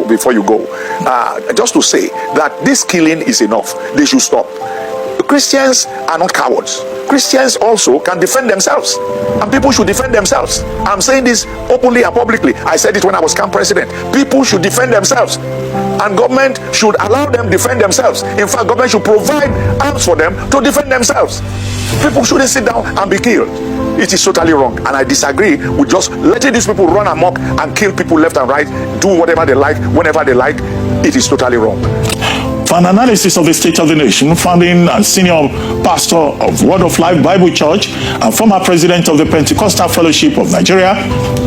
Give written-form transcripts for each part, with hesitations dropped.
before you go, just to say that this killing is enough. They should stop. Christians are not cowards. Christians also can defend themselves, and people should defend themselves. I'm saying this openly and publicly. I said it when I was camp president. People should defend themselves, and government should allow them defend themselves. In fact, government should provide arms for them to defend themselves. People shouldn't sit down and be killed. It is totally wrong, and I disagree with just letting these people run amok and kill people left and right, do whatever they like, whenever they like. It is totally wrong. For an analysis of the state of the nation, founding and senior pastor of Word of Life Bible Church and former president of the Pentecostal Fellowship of Nigeria,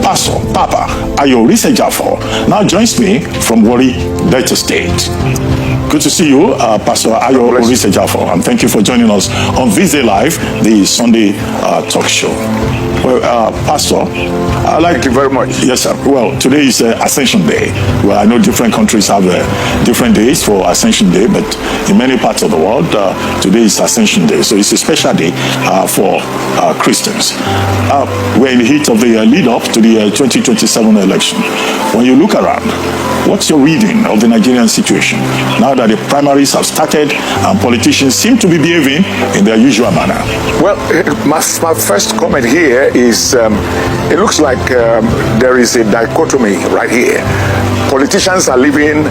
Pastor Papa Ayo Orisejafo, now joins me from Warri, Delta State. Good to see you, Pastor Ayo Orisejafo, and thank you for joining us on VZ Live, the Sunday talk show. Well, Pastor, thank you very much. Yes, sir. Well, today is Ascension Day. Well, I know different countries have different days for Ascension Day, but in many parts of the world, today is Ascension Day. So it's a special day for Christians. We're in the heat of the lead up to the 2027 election. When you look around, what's your reading of the Nigerian situation now that the primaries have started and politicians seem to be behaving in their usual manner? Well, my first comment here is it looks like there is a dichotomy right here. Politicians are living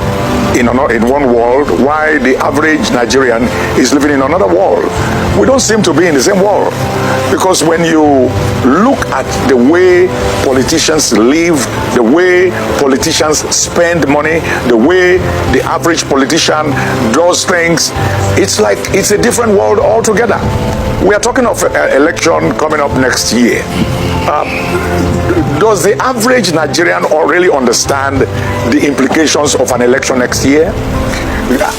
in one world while the average Nigerian is living in another world. We don't seem to be in the same world, because when you look at the way politicians live, the way politicians spend money, the way the average politician does things, it's like it's a different world altogether. We are talking of election coming up next year. Does the average Nigerian really understand the implications of an election next year?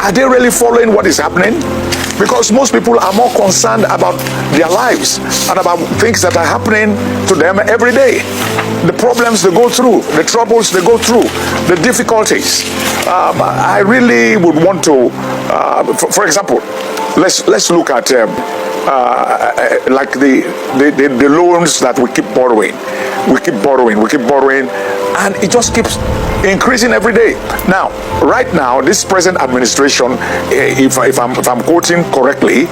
Are they really following what is happening? Because most people are more concerned about their lives and about things that are happening to them every day. The problems they go through, the troubles they go through, the difficulties. I really would want to, for example, let's look at like the loans that we keep borrowing. We keep borrowing, and it just keeps increasing every day. Now, right now, this present administration, if I'm quoting correctly,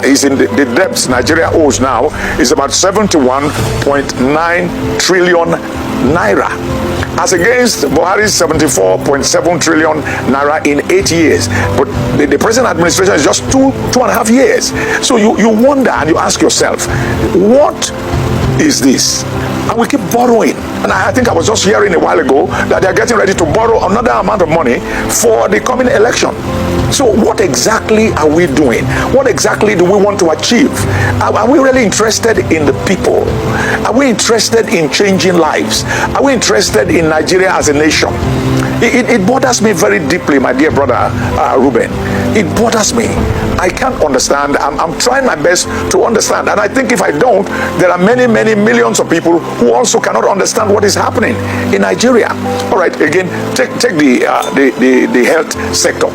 is in the debts Nigeria owes now is about 71.9 trillion naira, as against Buhari's 74.7 trillion naira in 8 years. But the present administration is just two and a half years. So you wonder and you ask yourself, what is this? And we keep borrowing. And I think I was just hearing a while ago that they're getting ready to borrow another amount of money for the coming election. So what exactly are we doing? What exactly do we want to achieve? Are we really interested in the people? Are we interested in changing lives? Are we interested in Nigeria as a nation? It bothers me very deeply, my dear brother Ruben. It bothers me. I can't understand. I'm trying my best to understand. And I think if I don't, there are many millions of people who also cannot understand what is happening in Nigeria. All right, again, take the health sector.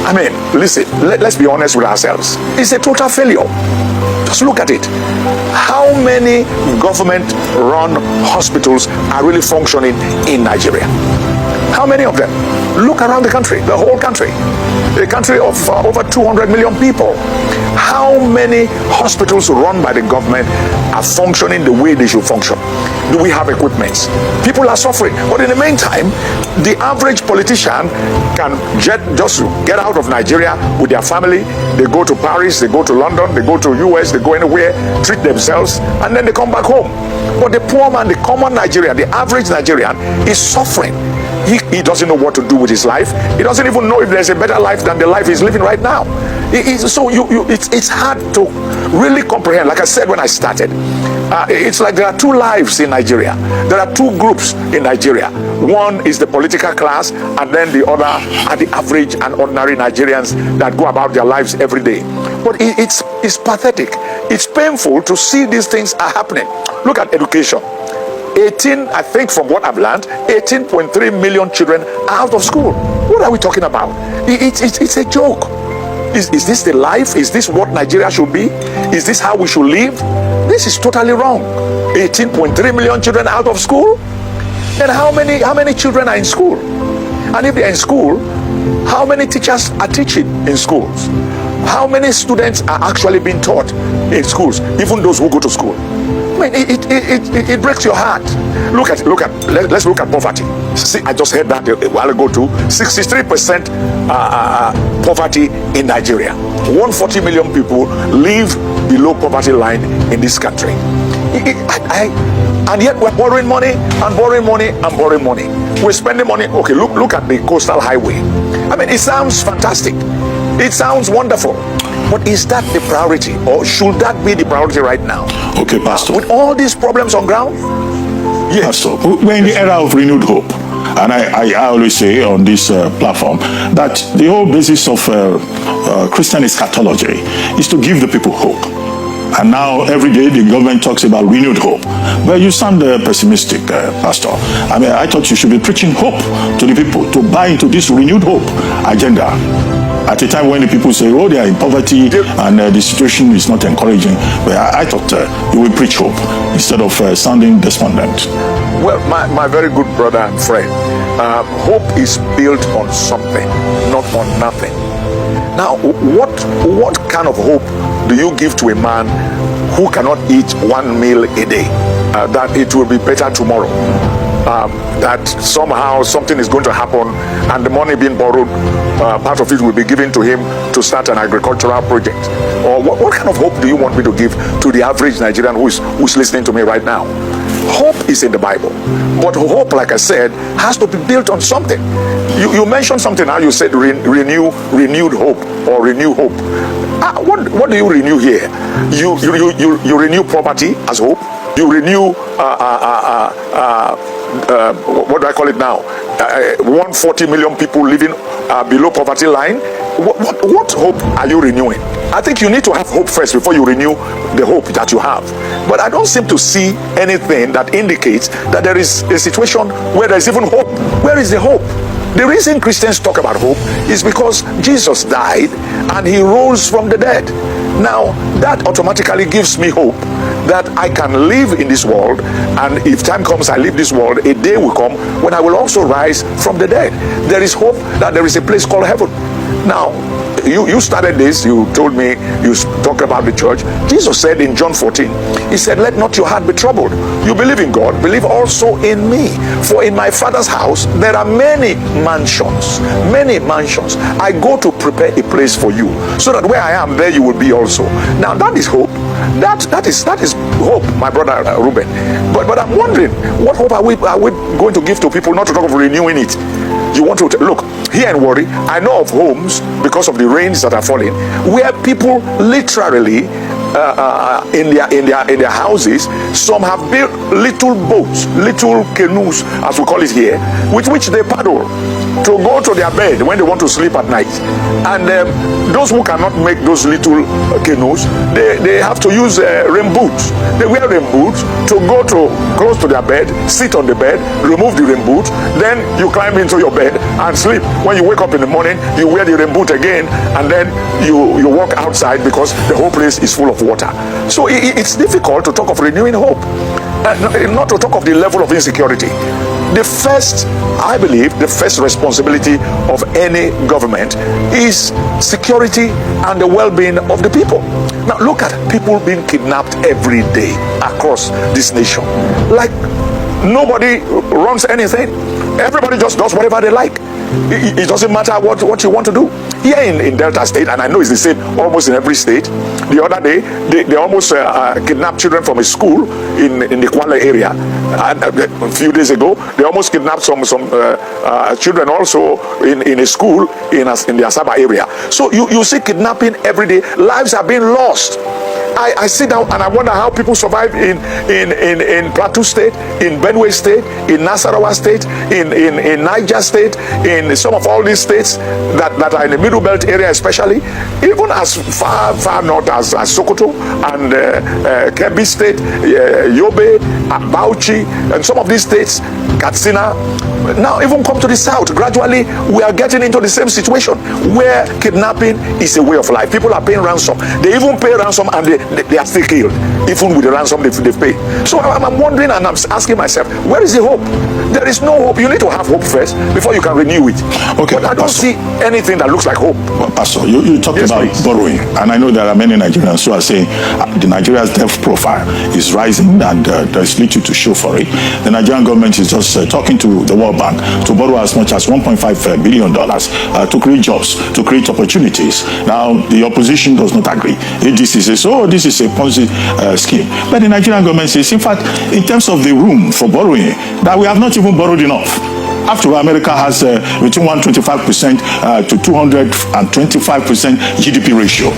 I mean, listen, let's be honest with ourselves. It's a total failure. Just look at it. How many government-run hospitals are really functioning in Nigeria? How many of them? Look around the country, the whole country. A country of over 200 million people. How many hospitals run by the government are functioning the way they should function? Do we have equipment? People are suffering. But in the meantime, the average politician can just get out of Nigeria with their family. They go to Paris, they go to London, they go to US, they go anywhere, treat themselves, and then they come back home. But the poor man, the common Nigerian, the average Nigerian is suffering. He doesn't know what to do with his life. He doesn't even know if there's a better life than the life he's living right now. So it's hard to really comprehend. Like I said when I started, it's like there are two lives in Nigeria. There are two groups in Nigeria. One is the political class, and then the other are the average and ordinary Nigerians that go about their lives every day. But it's pathetic. It's painful to see these things are happening. Look at education. I think from what I've learned, 18.3 million children are out of school. What are we talking about? It's a joke. Is this the life? Is this what Nigeria should be? Is this how we should live? This is totally wrong. 18.3 million children out of school? then how many children are in school? And if they're in school, how many teachers are teaching in schools? How many students are actually being taught in schools, even those who go to school? I mean, it breaks your heart. Let's look at poverty. See, I just heard that a while ago too. 63% poverty in Nigeria. 140 million people live below poverty line in this country. And yet we're borrowing money and borrowing money and borrowing money. We're spending money. Okay, look at the coastal highway. I mean, it sounds fantastic. It sounds wonderful. But is that the priority, or should that be the priority right now? Okay, Pastor. With all these problems on ground? Yes. Pastor, we're in the era of renewed hope. And I always say on this platform that the whole basis of Christian eschatology is to give the people hope. And now every day the government talks about renewed hope. But you sound pessimistic, Pastor. I mean, I thought you should be preaching hope to the people to buy into this renewed hope agenda. At a time when the people say, oh, they are in poverty and the situation is not encouraging. But I thought you will preach hope instead of sounding despondent. Well, my very good brother and friend, hope is built on something, not on nothing. Now, what kind of hope do you give to a man who cannot eat one meal a day? That it will be better tomorrow? That somehow something is going to happen and the money being borrowed, part of it will be given to him to start an agricultural project? Or what kind of hope do you want me to give to the average Nigerian who's listening to me right now? Hope is in the Bible, but hope, like I said, has to be built on something. You mentioned something now. You said renewed hope or renew hope. What do you renew here? You renew poverty as hope. You renew what do I call it now? 140 million people living below poverty line. What hope are you renewing? I think you need to have hope first before you renew the hope that you have. But I don't seem to see anything that indicates that there is a situation where there is even hope. Where is the hope? The reason Christians talk about hope is because Jesus died and he rose from the dead. Now, that automatically gives me hope that I can live in this world, and if time comes I leave this world, a day will come when I will also rise from the dead. There is hope that there is a place called heaven. Now, you started this, you told me, you talked about the church. Jesus said in John 14, he said, let not your heart be troubled. You believe in God, believe also in me. For in my Father's house there are many mansions. Many mansions. I go to prepare a place for you, so that where I am, there you will be also. Now that is hope. That is hope, my brother Ruben. But I'm wondering, what hope are we going to give to people, not to talk of renewing it? You want to look here in Warri, I know of homes, because of the rains that are falling, where people literally in their houses, some have built little boats, little canoes, as we call it here, with which they paddle to go to their bed when they want to sleep at night. And those who cannot make those little canoes, they have to use rain boots. They wear rain boots to go to close to their bed, sit on the bed, remove the rain boot, then you climb into your bed and sleep. When you wake up in the morning, you wear the rain boot again, and then you walk outside because the whole place is full of water. So it's difficult to talk of renewing hope, not to talk of the level of insecurity. I believe the first responsibility of any government is security and the well-being of the people. Now look at people being kidnapped every day across this nation. Like nobody runs anything. Everybody just does whatever they like. It doesn't matter what you want to do. Here in Delta State, and I know it's the same almost in every state, the other day they almost kidnapped children from a school in the Kwale area. And a few days ago, they almost kidnapped some children also in a school in the Asaba area. So you see kidnapping every day. Lives are being lost. I sit down and I wonder how people survive in Plateau State, in Benue State, in Nasarawa State, in Niger State, in some of all these states that are in the Middle Belt area, especially, even as far north as Sokoto and Kebbi State, Yobe, Bauchi, and some of these states. Katsina, now even come to the south. Gradually, we are getting into the same situation where kidnapping is a way of life. People are paying ransom. They even pay ransom and they are still killed, even with the ransom they've paid. So I'm wondering and I'm asking myself, where is the hope? There is no hope. You need to have hope first before you can renew it. Okay, but I don't see anything that looks like hope. Pastor, you talked about borrowing, and I know there are many Nigerians who are saying the Nigeria's debt profile is rising and there's little to show for it. The Nigerian government is just talking to the World Bank to borrow as much as $1.5 billion to create jobs, to create opportunities. Now, the opposition does not agree. ADC says, oh, this is a Ponzi scheme. But the Nigerian government says, in fact, in terms of the room for borrowing, that we have not even borrowed enough. After all, America has between 125% to 225% GDP ratio.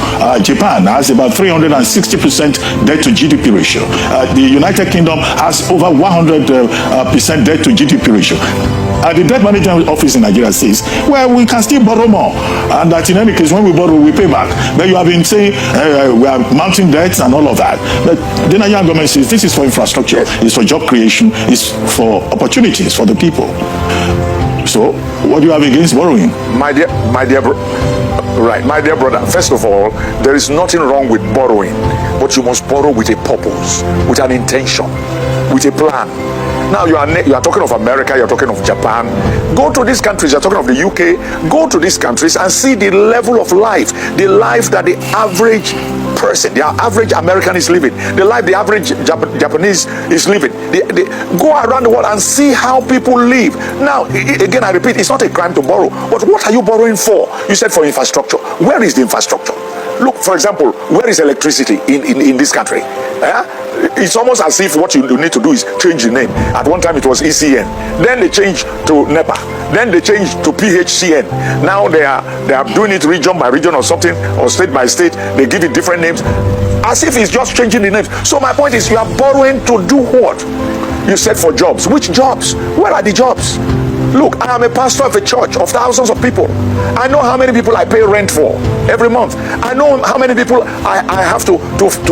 Japan has about 360% debt to GDP ratio. The United Kingdom has over 100% debt to GDP ratio. The debt management office in Nigeria says, well, we can still borrow more, and that in any case, when we borrow, we pay back. But you have been saying we are mounting debts and all of that. But the Nigerian government says this is for infrastructure, it's for job creation, it's for opportunities for the people. So, what do you have against borrowing? My dear brother, first of all, there is nothing wrong with borrowing, but you must borrow with a purpose, with an intention, with a plan. Now you are talking of America, you're talking of Japan. Go to these countries, you're talking of the UK. Go to these countries and see the level of life, the life that the average person, the average American is living, the life the average Japanese is living. Go around the world and see how people live. Now, again, I repeat, it's not a crime to borrow, but what are you borrowing for? You said for infrastructure. Where is the infrastructure? Look, for example, where is electricity in this country? It's almost as if what you need to do is change the name. At one time it was ECN, then they changed to NEPA, then they changed to PHCN. Now they are doing it region by region or something, or state by state. They give it different names, as if it's just changing the names. So my point is, you are borrowing to do what? You said for jobs. Which jobs? Where are the jobs? Look, I am a pastor of a church of thousands of people. I know how many people I pay rent for every month. I know how many people I have to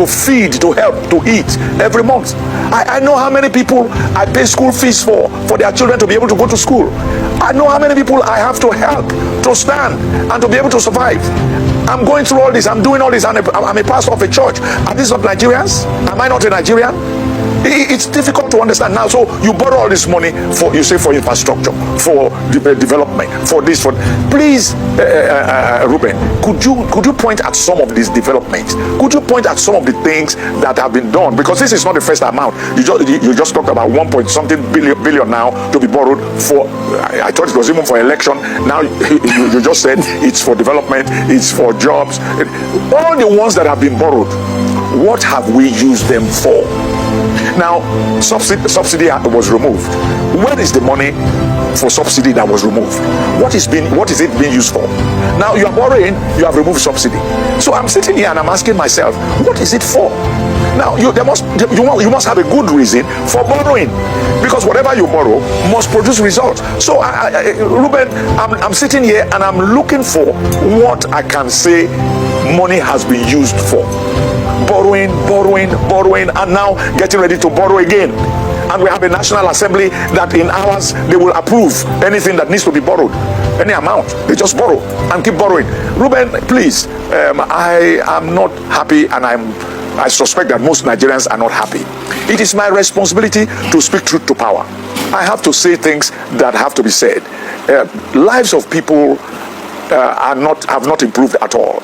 feed, to help, to eat every month. I know how many people I pay school fees for their children to be able to go to school. I know how many people I have to help to stand and to be able to survive. I'm going through all this. I'm doing all this. I'm a pastor of a church. Are these not Nigerians? Am I not a Nigerian? It's difficult to understand now. So you borrow all this money for, you say, for infrastructure, for development, for this, for please, Ruben, could you point at some of these developments? Could you point at some of the things that have been done? Because this is not the first amount. You just talked about 1.something billion now to be borrowed for. I thought it was even for election. Now you just said it's for development, it's for jobs. All the ones that have been borrowed, what have we used them for? Now, subsidy was removed. Where is the money for subsidy that was removed? What is it being used for? Now you are borrowing, you have removed subsidy. So I'm sitting here and I'm asking myself, what is it for? Now you must have a good reason for borrowing, because whatever you borrow must produce results. So Ruben, I'm sitting here and I'm looking for what I can say money has been used for. Borrowing, and now getting ready to borrow again. And we have a National Assembly that in hours they will approve anything that needs to be borrowed, any amount. They just borrow and keep borrowing. Ruben, please, I am not happy, and I suspect that most Nigerians are not happy. It is my responsibility to speak truth to power. I have to say things that have to be said. Lives of people have not improved at all.